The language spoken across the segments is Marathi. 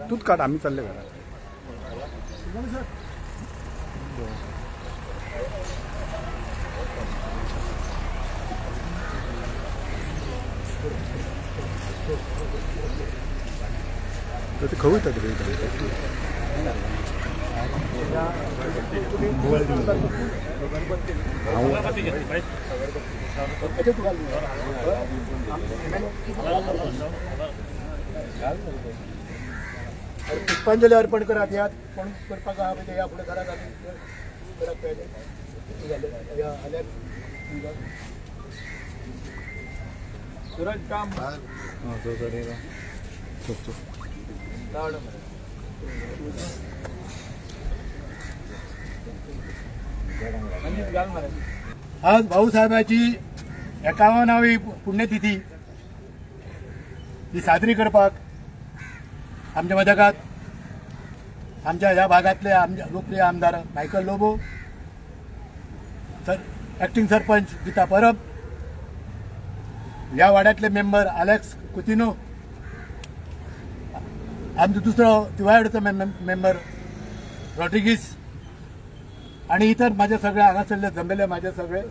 तूच काढ, आम्ही चालले घरात. ते खाऊ येतात रे पुष्पांजली अर्पण करा. यात कोण करपाक हा म्हणजे या पुढे घरात करप पाहिजे. काम आज भाऊसाहेबाची 51वी पुण्यतिथी ही साजरी करपाक आमच्या मदकात आमच्या ह्या भागातले आमचे लोकप्रिय आमदार मायकल लोबो, ॲक्टिंग सरपंच गीता परब, या वाड्यातले मेंबर अलेक्स कुतिनो, आमचा दुसरा तिवायडचा मेंबर रॉड्रिगीस आणि इतर माझे सगळे हांगासरले जमलेले माझे सगळे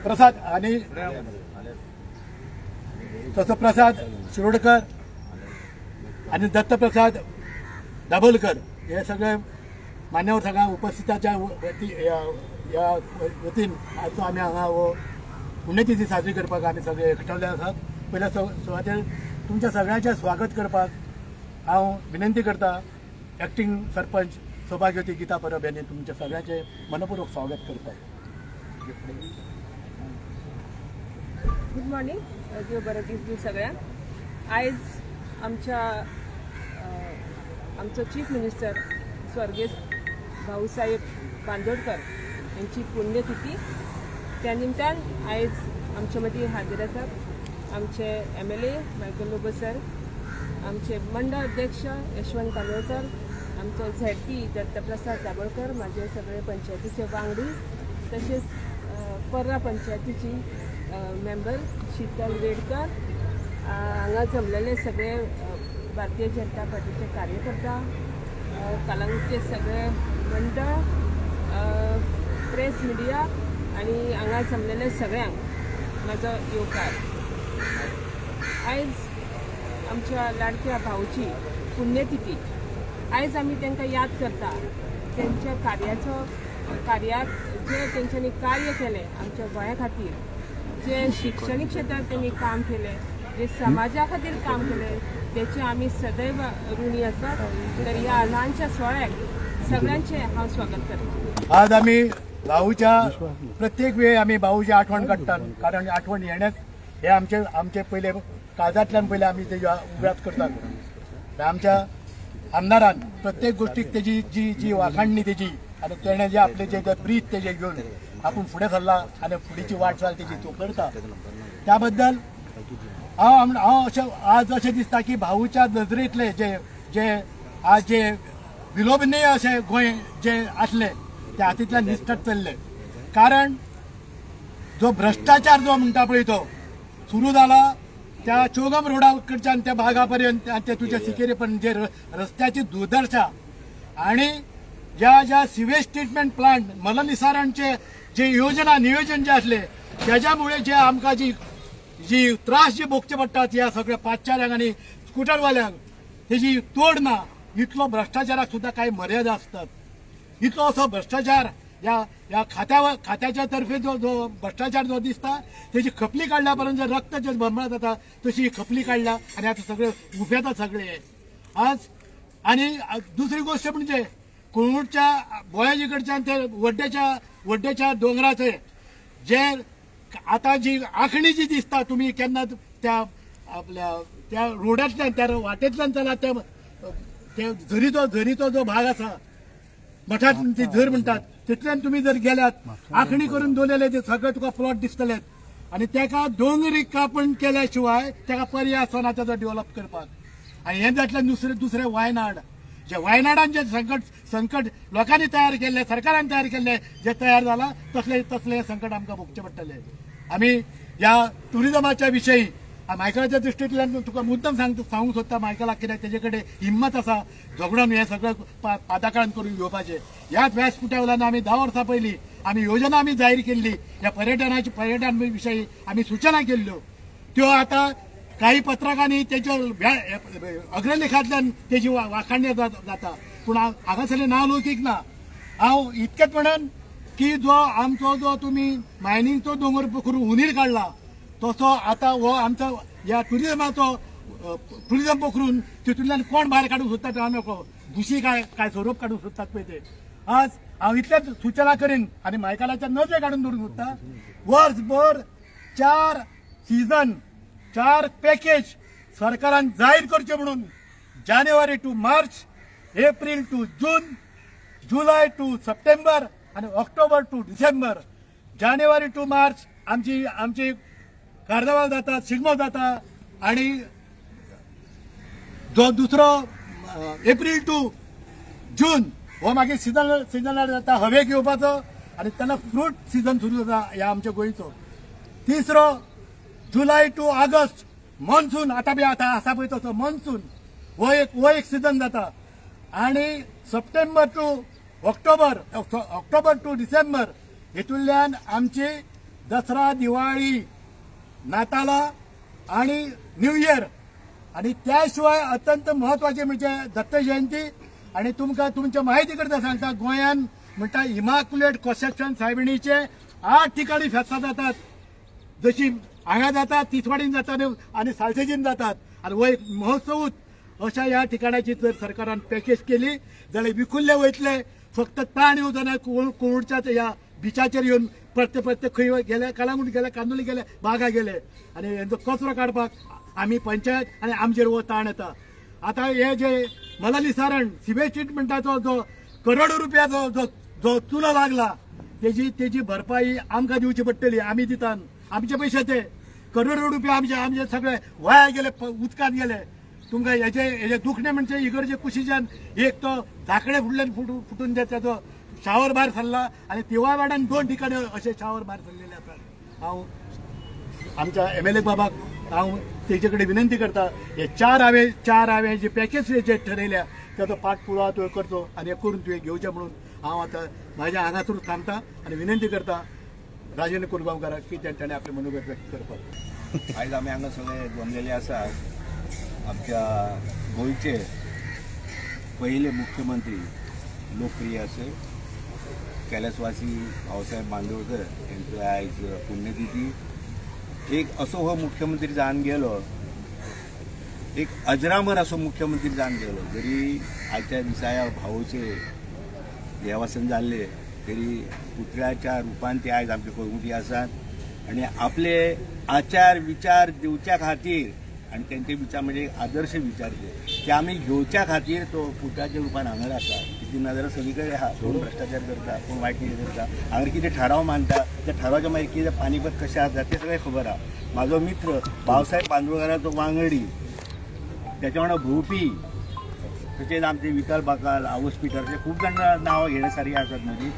प्रसाद आणि तसं प्रसाद शिरोडकर आणि दत्तप्रसाद दाभोलकर हे सगळे मान्यवर सगळ्या उपस्थिताच्या या वतीन आज आम्ही हांगा पुण्यतिथी साजरी करपाक आम्ही सगळे एकठावले आसात. पहिल्या सुवातेर तुमच्या सगळ्यांचे स्वागत करपाक हांव विनंती करता. ॲक्टिंग सरपंच सौभाग्यवती गीता परब यांनी तुमच्या सगळ्यांचे मनपूर्वक स्वागत करतात. गुड मॉर्निंग, देव बरें दीस दिवं सगळ्यांक. आयज आमचो चीफ मिनिस्टर स्वर्गेस्त भाऊसाहेब बांदोडकर यांची पुण्यतिथी. त्या निमतान आयज आमचे मदीं हाजीर आसात आमचे MLA मायकल लोबो सर, आमचे मंडळ अध्यक्ष यशवंत कानोळकर, आमचो ZP दत्तप्रसाद दाभोळकर, माझे सगळे पंचायतीचे वांगडी, तसेच पर्रा पंचायतीची मेंबर शीतल वेडकर, हांगा जमलेले सगळे भारतीय जनता पार्टीचे कार्यकर्ता, कलांगूटचे सगळे मंडळ, प्रेस मिडिया आणि हांगा जमलेले सगळ्यांक म्हाजो येवकार. आयज आमच्या लाडक्या भाऊची पुण्यतिथी. आयज आमी तांकां याद करता. त्यांच्या कार्याक जे तेंच्यांनी कार्य केले आमच्या गोंया खातीर, जे शिक्षणीक क्षेत्रात त्यांनी काम केले, जे समाजा खातीर काम केले, त्याचे आमी सदैव ऋणी आसात. तर ह्या ल्हानशा सुवाळ्याक सगळ्यांचे हांव स्वागत करता. आज आम्ही भाऊच्या प्रत्येक वेळी आम्ही भाऊची आठवण काढतात. कारण आठवण येण्यात हे आमचे पहिले काळजातल्यान पहिले आम्ही ते उब्यात करतात. आमच्या आमदारान प्रत्येक गोष्टीक तेजी जी वाखाणणी तेजी आणि तेणे जे आपले जे ब्रीथ तेजे घेऊन आपण पुढे सरला आणि फुडेची वाटचाल तेजी तो करता. त्याबद्दल आज अशें दिसता की भाऊच्या नजरेतले जे आज जे विलोभनीय अशें गोंय जे आसले त्या हातींतल्यान निश्चत चल्ले. कारण जो भ्रष्टाचार जो म्हणटा पळय तो सुरू जाला त्या चौगम रोडा कडच्यान त्या भागापर्यंत ते तुझ्या सिकेरे पण जे रस्त्याची दुर्दशा आणि ज्या सिवेज ट्रीटमेंट प्लांट मलनिसारांचे जे योजना नियोजन जे असले त्याच्यामुळे जे आमकां जी त्रास जे भोगचे पडटात या सगळ्या पादचाऱ्यांक आणि स्कूटरवाल्यांक तेजी तोड ना. इतलो भ्रष्टाचाराक सुद्धा काही मर्यादा असतात. इतलो असो भ्रष्टाचार या खात्याच्या तर्फे जो भ्रष्टाचार जो दिसता त्याची खपली काढल्यापर्यंत रक्त जे भरमळ जाता तशी खपली काढल्या आणि आता सगळे उफेतात सगळे आज. आणि दुसरी गोष्ट म्हणजे कुळमूटच्या बोयाजीकडच्यान ते वड्डेच्या डोंगराचे जे आता जी आखणी जी दिसता तुम्ही केन्ना त्या आपल्या त्या रोडांतल्यान त्या वाटेंतल्यान चला त्या झरीचो जो भाग आसा मठात ती झर म्हणतात तितल्यान तुम्ही जर गेल्यात आखणी करून दवरलेले ते सगळे तुका प्लॉट दिसतले आणि त्याका डोंगरी कापण केल्याशिवाय त्याका पर्याय आसना त्याचा डेव्हलप करपाक. आणि हे जातले दुसरे वायनाड जे वायनाडान जे संकट लोकांनी तयार केले सरकारान तयार केले जे तयार झाला तसले संकट आमकां भोगचे पडटले. आम्ही या टुरिझमाच्या विषयी मायकलाच्या दृश्टींतल्यान तुका मुद्दम सांगूंक सोदता मायकलाक कित्याक तेजे कडेन हिम्मत आसा झगडून हें सगळें पादाकाळान करून घेवपाचें. ह्याच व्यासपुट्या वयल्यान आमी 10 वर्सां पयलीं आमी योजना आमी जाहीर केल्ली ह्या पर्यटन विशयी आमी सूचना केल्ल्यो. त्यो आतां काही पत्रकारांनी तेच्यो अग्रलेखांतल्यान तेजी वाखाणणी जाता. पूण हांगासरलें नांव लौकीक ना. हांव इतकेंच म्हणन की जो आमचो जो तुमी मायनिंगचो दोंगर करून उंदीर काडला तसो आतां हो आमचो ह्या टुरिजम पकडून तितूंतल्यान कोण भायर काडूंक सोदता तो नको दुशी काय स्वरूप काडूंक सोदतात पळय ते. आज हांव इतलेच सूचना करीन आनी मायकलाच्या नजरे काडून दवरूंक सोदता. वर्सभर 4 सीझन 4 पॅकेज सरकारान जाहीर करचे म्हणून जानेवारी टू मार्च, एप्रिल टू जून, जुलय टू सप्टेंबर आणि ऑक्टोबर टू डिसेंबर. जानेवारी टू मार्च आमची कार्नावाल जाता, शिगमो जाता आणि जो दुसरो एप्रिल टू जून हो मागीर सिजनल जाता हवेक येवपाचो आणि तेन्ना फ्रूट सीझन सुरू जाता ह्या आमच्या गोंयचो. तिसरो जुलय टू ऑगस्ट मॉन्सून आतां बी आसा पळय तसो मॉन्सून हो एक सीझन जाता. आणि सप्टेंबर टू ऑक्टोबर टू डिसेंबर हेतूंतल्यान आमची दसरा, दिवाळी, नाताळा आणि न्यू इयर आणि त्या शिवाय अत्यंत महत्वाचे म्हणजे दत्त जयंती. आणि तुमकां तुमच्या म्हायती करता सांगता गोंयान म्हणटा इमॅक्युलेट कॉन्सेप्शन सायबिणीचे 8 ठिकाणी फेस्तां जातात. जशी हांगा जातात, तिसवाडीन जातात आणि सालसेजीन जातात. आणि हो एक महोत्सवूच अशा ह्या ठिकाणाची जर सरकारान पॅकेज केली जाल्यार विखुल्ले वयतले. फक्त ताण येवं जाल्यार कोळूरच्या ह्या बिचाचेर येवन प्रत्येक खंय गेले, कळंगूट गेले, कांदोली गेले, बागा गेले आणि हेंचो कचरो काडपाक आमी पंचायत आणि आमचेर हो ताण येता. आता हे जे मलाली सारण सिवेज ट्रिटमेंटाचो जो करोड रुपयाचो जो चुलो लागला तेजी भरपाई आमकां दिवची पडटली. आमी दितात आमचे पयशे ते करोड रुपया आमचे सगळे वाया गेले, उदकांत गेले. तुमकां हेजे दुखणे म्हणजे इगर्जे कुशीच्यान एक तो धाकणे फुडल्यान फुटून त्याचो शावर भायर सरला आणि तिवा वाड्यान 2 ठिकाणी असे शावर भायर सरलेले आसात. हांव आमच्या MLA बाबाक हांव तेजे कडेन विनंती करता हे 4 हांवें जे पॅकेज जे ठरयल्या ताचो पाठपुरावा तुवें करचो आणि हे करून तुवें घेवचें म्हणून हांव आतां म्हाज्या हांगासरूच थांबता आणि विनंती करता राजेंद्र कुलगांवकाराक की ताणें आपले मनोगत व्यक्त करपाक. आयज आमी हांगा सगळे जमलेले आसात. आमच्या गोंयचे पहिले मुख्यमंत्री लोकप्रिय असे कैलासवासी भाऊसाहेब बांदोडकर यांची आयज पुण्यतिथी. एक असो हो मुख्यमंत्री जावन गेलो, एक अजरामर असो मुख्यमंत्री जावन गेलो. जरी आजच्या दिसा ह्या भाऊचे देवासन जाल्ले तरी पुतळ्याच्या रुपान ते आयज आमचे कोळंगुटी आसात आणि आपले आचार विचार दिवच्या खातीर आणि त्यांचे विचार म्हणजे आदर्श विचार ते आम्ही घेवच्या खातीर तो पुतळ्याच्या रुपान हांगर आसा. ती नजर सगळीकडे आहा. कोण भ्रष्टाचार करता, कोण वायट कितें करता, हांगर कितें ठराव मांडटा, त्या ठरावाच्या मागीर कितें पानीपत कशें आसा ते सगळें खबर आहा. म्हाजो मित्र भाऊसाहेब बांदोडकराचो वांगडी, त्याच्या वांगडा भोंवपी, तशेंच आमचे विकाल बाकाल, आवस पिटर अशें खूब जाणां नांवां घेण्यासारकी आसात म्हजी.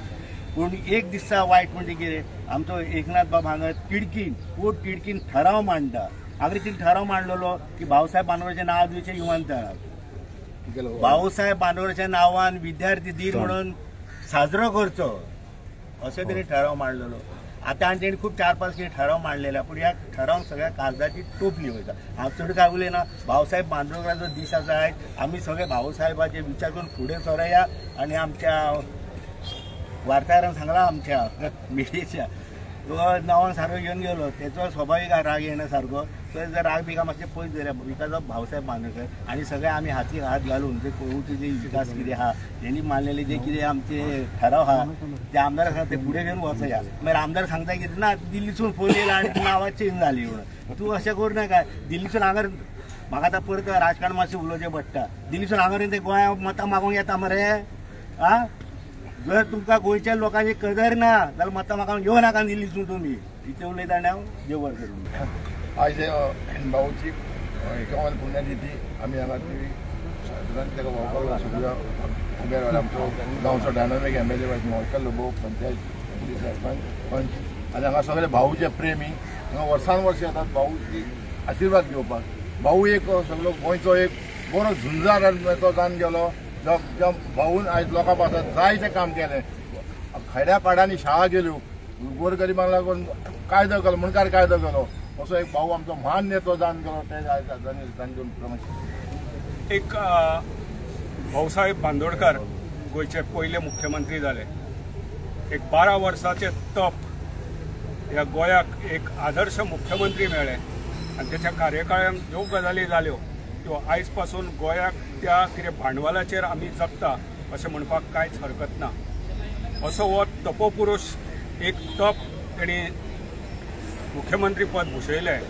पूण एक दिसा वायट म्हणजे कितें आमचो एकनाथ बाब हांगा तिडकीन ठराव मांडटा. हांवें तिणें ठराव मांडलेलो की भाऊसाहेब बांदोडकराचें नांव दिवचें विमानतळाक. भाऊसाहेब बांदोडकराच्या नांवान विद्यार्थी दीन म्हणून साजरो करचो अशें तेणें ठराव मांडलेलो. आतां आनी तेणें खूब 4-5 कितें ठराव मांडलेला पूण ह्या ठरावांक सगळ्या कागदाची टोपली वयता. हांव चड काय उलयना. भाऊसाहेब बांदोडकराचो दीस आसा आयज. आमी सगळे भाऊसाहेबाचे विचार करून फुडें सरया आनी आमच्या वार्ताहरान सांगला आमच्या मिडियाच्या तो नांवान सारको घेवन गेलो. तेचो स्वाभावीक राग येना सारको. तर जर राग बिका मातशें पयस जाल्यार बिकॉज ऑफ भाऊसाहेब बांदोडकर आनी सगळे आमी हातीक हात घालून जे कोळंगुटी जे विकास कितें आहा तेणी मानलेले जे कितें आमचे ठराव आहा ते आमदार सांगता ते फुडें घेवन वचया. मागीर आमदार सांगता की ना दिल्लीसून फोन येयला आनी नांवां चेंज जाली म्हणून. तूं अशें करनाका. दिल्लीसून हांगर म्हाका आतां परत राजकारण मातशें उलोवचें पडटा. दिल्लीसून हांगर ते गोंया मतां मागूंक येता मरे. आं जर तुमकां गोंयच्या लोकांची कदर ना जाल्यार मतां मागूंक येवं नाका दिल्लीसून तुमी. इतलें उलयता आनी हांव देव बरें करूं. आज भाऊची 51 पुण्यतिथी आमी हांगा ताका भोंवपाक सगळ्या उबेर आमचो गांवचो डायनामीक MLA मोहकल लोबो पंचायत सरपंच आनी हांगा सगळे भाऊचे प्रेमी हांगा वर्सान वर्स येतात. भाऊची आशीर्वाद घेवपाक. भाऊ एक सगळो गोंयचो एक बरो झुंजार नेतो जावन गेलो. भाऊन आयज लोकां पासत जायतें काम केलें. खेड्या पाड्यांनी शाळा गेल्यो, गोरगरिबांक लागून कायदो केलो, मुणकार कायदो केलो. असो एक भाऊ आमचो महान नेतो जावन गेलो. ते आयज एक भाऊसाहेब बांदोडकर गोयचे पहिले मुख्यमंत्री जाले. एक 12 वर्साचे तप ह्या गोंयाक एक आदर्श मुख्यमंत्री मेळ्ळे आनी त्याच्या कार्यकाळान ज्यो गजाली जाल्यो त्यो आयज पासून गोंयाक त्या कितें भांडवलाचेर आमी जगता अशें म्हणपाक कांयच हरकत ना. असो हो तपोपुरुश एक तप तेणी मुख्यमंत्री पद भुशयलें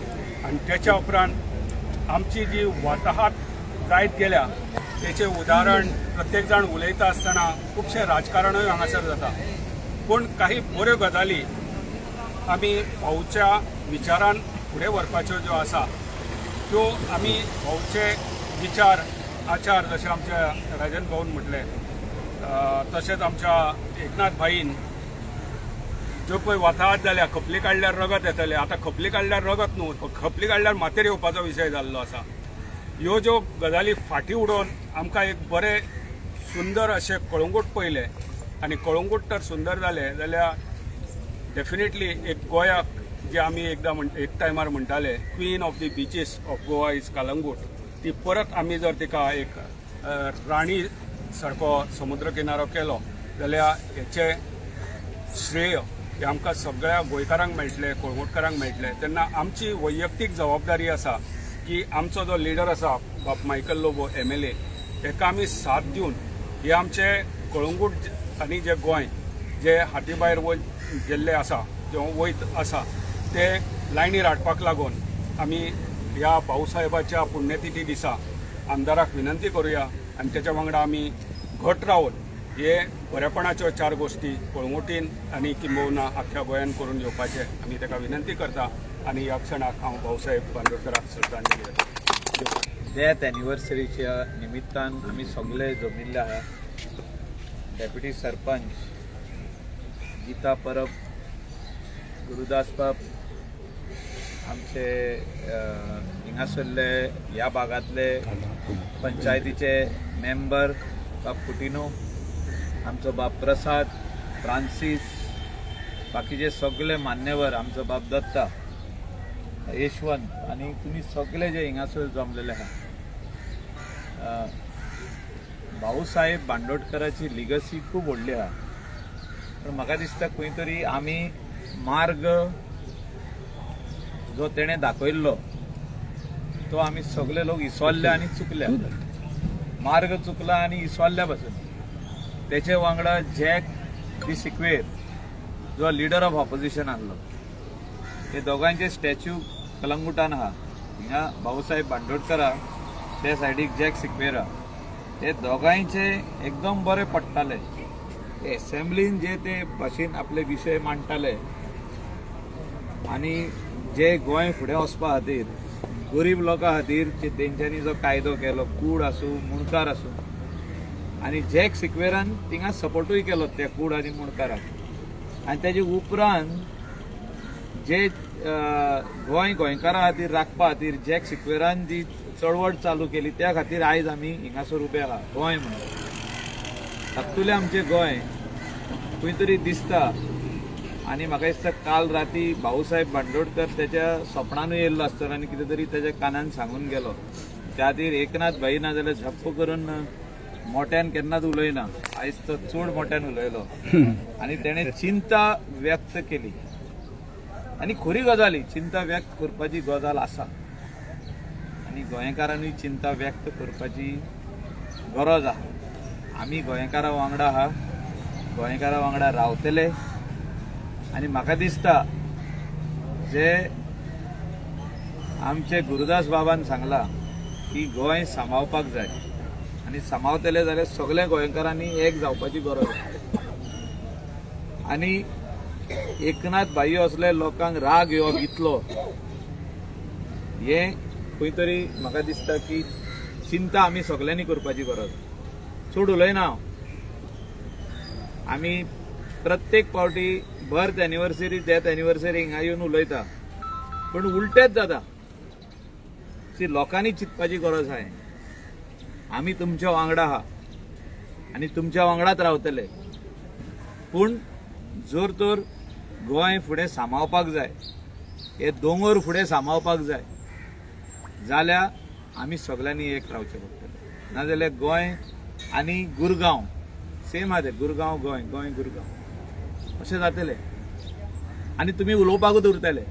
आनी त्याच्या उपरांत आमची जी वाताहात जायत गेल्या तेचें उदाहरण प्रत्येक जाण उलयता आसतना खुबशें राजकारणूय हांगासर जाता. पूण काही बऱ्यो गजाली आमी भाऊच्या विचारान फुडें व्हरपाच्यो ज्यो आसा त्यो आमी भाऊचे विचार आचार जशें आमच्या राजन भाऊन म्हटलें तशेंच आमच्या एकनाथ भाईन ज्यो पळय वाताहात जाल्या खपली काडल्यार रगत येतले. आतां खपली काडल्यार रगत न्हू, खपली काडल्यार माथेर येवपाचो विशय जाल्लो आसा. ह्यो ज्यो गजाली फाटीं उडोवन आमकां एक बरें सुंदर अशें कळंगूट पयलें आनी कळंगूट तर सुंदर जालें जाल्यार डेफिनेटली एक गोंयाक जे आमी एकदां एक टायमार म्हणटाले queen of the beaches of Goa is Calangute, ती परत आमी जर तिका एक राणी सारको समुद्र किनारो केलो जाल्यार हेचें श्रेय हे आमकां सगळ्या गोंयकारांक मेळटलें, कळंगूटकारांक मेळटलें. तेन्ना आमची वैयक्तीक जबाबदारी आसा की आमचो जो लिडर आसा बाब मायकल लोबो MLA हेका आमी साथ दिवन हे आमचे कळंगूट आनी जे गोंय जे हाती भायर गेल्ले आसा जे वयत आसा ते लायनीर हाडपाक लागून आमी ह्या भाऊसाहेबाच्या पुण्यतिथी दिसा आमदाराक विनंती करुया आनी तेच्या वांगडा आमी घट रावन हे बरेपणाच्यो 4 गोश्टी कळंगुटीन आनी किंबहुना आख्या गोंयान करून घेवपाचे आमी ताका विनंती करता. आनी ह्या क्षणाक हांव भाऊसाहेब बांदोडकराक श्रद्धांजली दिता. डेथ एनिवर्सरीच्या निमित्तान आमी सगळे जमिल्ले आहा. डेप्युटी सरपंच गीता परब, गुरुदास बाब, आमचे हिंगासरले ह्या भागातले पंचायतीचे मेंबर बाब कुटिनो, आमचो बाब प्रसाद, फ्रांसीस, बाकीचे सगळे मान्यवर, आमचो बाब दत्ता, यशवंत आणि तुम्ही सगळे जे हिंगासर जमलेले आहात. भाऊसाहेब बांदोडकराची लिगसी खूप व्हडली आहा. पण म्हाका दिसता खंय तरी आमी मार्ग जो तेणे दाखयल्लो तो आमी सगळे लोक इसवाल्ले आनी चुकल्या. मार्ग चुकला आनी इसवाल्ल्या पासून तेचे वांगडा जॅक डी सिक्वेर जो लिडर ऑफ ऑपोजिशन आहलो, हे दोगांचे स्टॅच्यू कलंगुटान आहा. हिंगा भाऊसाहेब बांदोडकर आहा, ते सायडीक जॅक सिक्वेर आहा. हे दोगांचे एकदम बरे पडटाले. एसेंब्लीन जे ते भाशेन आपले विशय मांडटाले आनी जे गोंय फुडें वचपा खातीर गरीब लोकां खातीर तेंच्यांनी जो कायदो केलो, कूड आसूं मुणकार आसूं, आनी जॅक सिक्वेरान थिंगा सपोर्टूय केलो त्या कूड आनी मुणकाराक. आनी तेजे उपरांत जे गोंयकारां खातीर राखपा खातीर जॅक सिक्वेरान जी चळवळ चालू केली त्या खातीर आयज आमी हिंगासर उबे आहा गोंय म्हणून. धाकटुलें आमचें गोंय खंय तरी दिसता. आनी म्हाका दिसता काल राती भाऊसाहेब बांदोडकर त्याच्या स्वप्नानूय येयल्लो आसतना आनी कितें तरी तेच्या कानान सांगून गेलो. त्या खातीर एकनाथ भाई ना जाल्यार झप्प करून मोठ्यान केन्नाच उलयना. आयज तो चड मोठ्यान उलयलो आनी तेणें चिंता व्यक्त केली. आनी खरी गजाली चिंता व्यक्त करपाची गजाल आसा आनी गोंयकारांनी चिंता व्यक्त करपाची गरज आहा. आमी गोंयकारां वांगडा आहा, गोंयकारां वांगडा रावतले. आनी म्हाका दिसता जे आमचे गुरुदास बाबान सांगला की गोंय सांबाळपाक जाय आनी सांबाळतले जाल्यार सगळ्या गोंयकारांनी एक जावपाची गरज आसा. आनी एकनाथ भाई असले लोकांक राग येवप इतलो हे खंय तरी म्हाका दिसता की चिंता आमी सगळ्यांनी करपाची गरज. चड उलयना आमी प्रत्येक फावटी बर्थ एनिवर्सरी डेथ एनिवर्सरी हिंगा येवन उलयता, पण उलटेच जाता. ती लोकांनी चिंतपाची गरज आहे. आमी तुमच्या वांगडा आहा आनी तुमच्या वांगडाच रावतले, पूण जर तर गोंय फुडें सांबाळपाक जाय, हे दोंगर फुडें सांबाळपाक जाय जाल्यार आमी सगळ्यांनी एक रावचें पडटलें. नाजाल्यार गोंय आनी गुरगांव सेम आहा, ते गुरगांव गोंय, गोंय गुरगांव अशें जातलें आनी तुमी उलोवपाकूच उरतले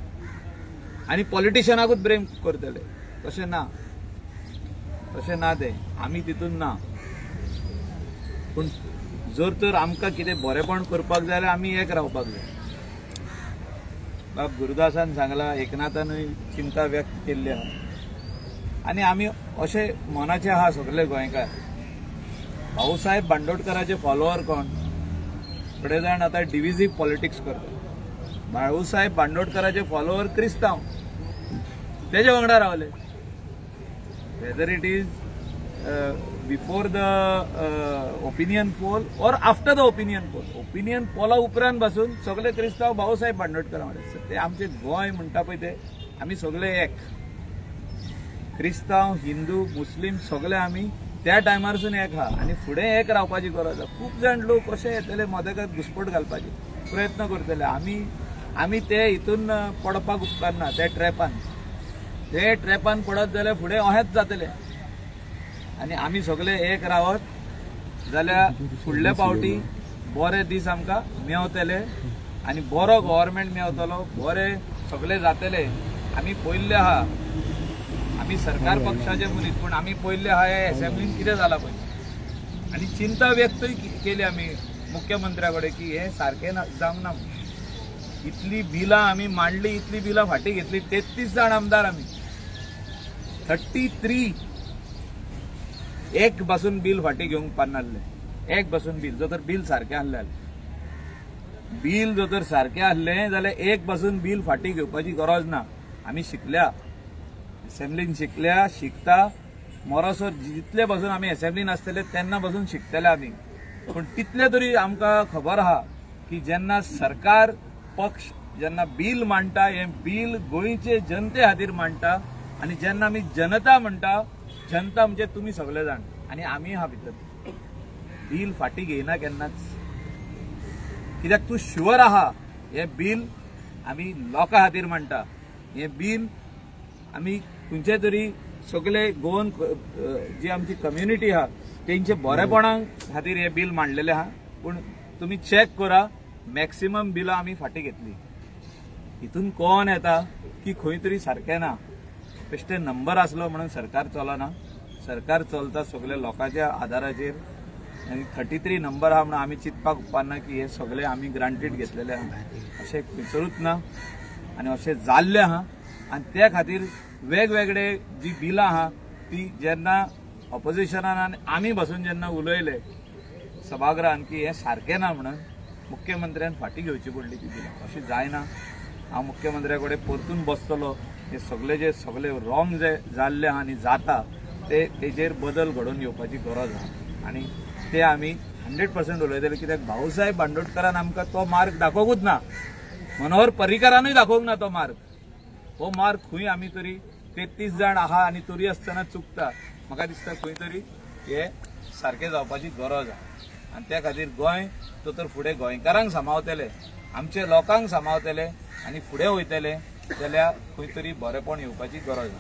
आनी पॉलिटिशनाकूच ब्लेम करतले. तशें ना, तशें ना, तें आमी तितून ना. पूण जर तर आमकां कितें बरेपण करपाक जाय जाल्यार आमी एक रावपाक जाय. बाब गुरुदासान सांगला, एकनाथानूय चिंता व्यक्त केल्ली आहा आनी आमी अशे मनाचे आहा सगळे गोंयकार. भाऊसाहेब बांदोडकराचे फॉलोअर कोण? थोडे जाण आतां डिव्हिजिव्ह पॉलिटिक्स करतात. भाऊसाहेब बांदोडकराचे फॉलोअर क्रिस्तांव, तेजे वांगडा रावले. Whether it is before the opinion poll or after the opinion poll. Opinion पोला उपरांत पासून सगळे क्रिस्तांव भाऊसाहेब बांदोडकरा वांगडा. ते आमचे गोंय म्हणटा पळय ते आमी सगळे एक. क्रिस्तांव, हिंदू, मुस्लीम सगळे आमी त्या टायमारसून एक आहा आनी फुडें एक रावपाची गरज आहा. खूब जाण लोक कशे येतले मदगत घुसपट घालपाचे प्रयत्न करतले. आमी ते हितून पडपाक उपकारना, त्या ट्रॅपान. ते ट्रॅपान पडत जाल्यार फुडें अहेंच जातलें. आनी आमी सगळे एक रावत जाल्यार फुडल्या फावटी बरे दीस आमकां मेवतले आनी बरो गव्हर्मेंट मेवतलो, बरे सगळे जातले. आमी पयल्ले आहा, आमी सरकार पक्षाचे मनीस, पूण आमी पयल्ले आहा हे असेंब्लीन कितें जालां पळय. आनी चिंता व्यक्तय केली आमी मुख्यमंत्र्या कडेन की हे सारकें जावंक ना. इतली बिलां आमी मांडली, इतली बिलां फाटीं घेतली. 33 जाण आमदार आमी, 33 एक पासून बील फाटीं घेवंक पानासले. एक पासून बील, जर तर बील सारकें आहलें जाल्यार, बील जर तर सारकें आहलें जाल्यार एक पासून बील फाटीं घेवपाची गरज ना. आमी शिकल्या, असेंब्लीन शिकल्या, शिकता मरोसर. जितले पासून आमी असेंब्लीन आसतले तेन्ना पासून शिकतले आमी. पूण तितले तरी आमकां खबर आहा की जेन्ना सरकार पक्ष जेन्ना बील मांडटा, हें बील गोंयचे जनते खातीर मांडटा. आनी जेन्ना आमी जनता म्हणटा, जनता म्हणजे तुमी सगळे जाण आनी आमी आहा भितर, बील फाटीं घेयना केन्नाच. कित्याक तूं शुअर आहा हें बील आमी लोकां खातीर मांडटा. हें बील आमी खंयचे तरी सगळे गोवन जी आमची कम्युनिटी आहा तेंचे बरेपणा खातीर हें बील मांडलेलें आहा. पूण तुमी चॅक करा, मॅक्सिमम बिलां आमी फाटीं घेतली. हितून कोण येता की खंय तरी सारकें ना, बेश्टे नंबर आसलो म्हणून सरकार चलना. सरकार चलता सगळे लोकांच्या आदाराचेर. आनी 33 नंबर आहा म्हणून आमी चिंतपाक उपकारना की हे सगळे आमी ग्रांटेड घेतलेले आहा, अशें खंयसरूच ना. आनी अशें जाल्लें आहा आनी त्या खातीर वेगवेगळे जी बिलां आहा ती जेन्ना ऑपोजिशनान आमी बसून जेन्ना उलयले सभागृहान की हें सारकें ना म्हणून मुख्यमंत्र्यान फाटीं घेवची पडली ती बिलां. अशें जायना. हांव मुख्यमंत्र्या कडेन परतून बसतलो. हे सगळे जे सगळे रॉंग जे जाल्ले आहा आनी जाता तेजेर बदल घडोवन येवपाची गरज आहा आनी ते आमी 100% उलयतले. कित्याक भाऊसाहेब बांदोडकरान आमकां तो मार्ग दाखोवंकूच ना, मनोहर पर्रीकारानूय दाखोवंक ना तो मार्ग. हो मार्ग खंय आमी तरी 33 जाण आहा आनी तरी आसतना चुकता. म्हाका दिसता खंय तरी हे सारकें जावपाची गरज आहा आनी त्या खातीर गोंय तर फुडें गोंयकारांक सांबाळतले, आमच्या लोकांक सांबाळतले आनी फुडें वयतले जाल्यार खंय तरी बरेपण येवपाची गरज आहा.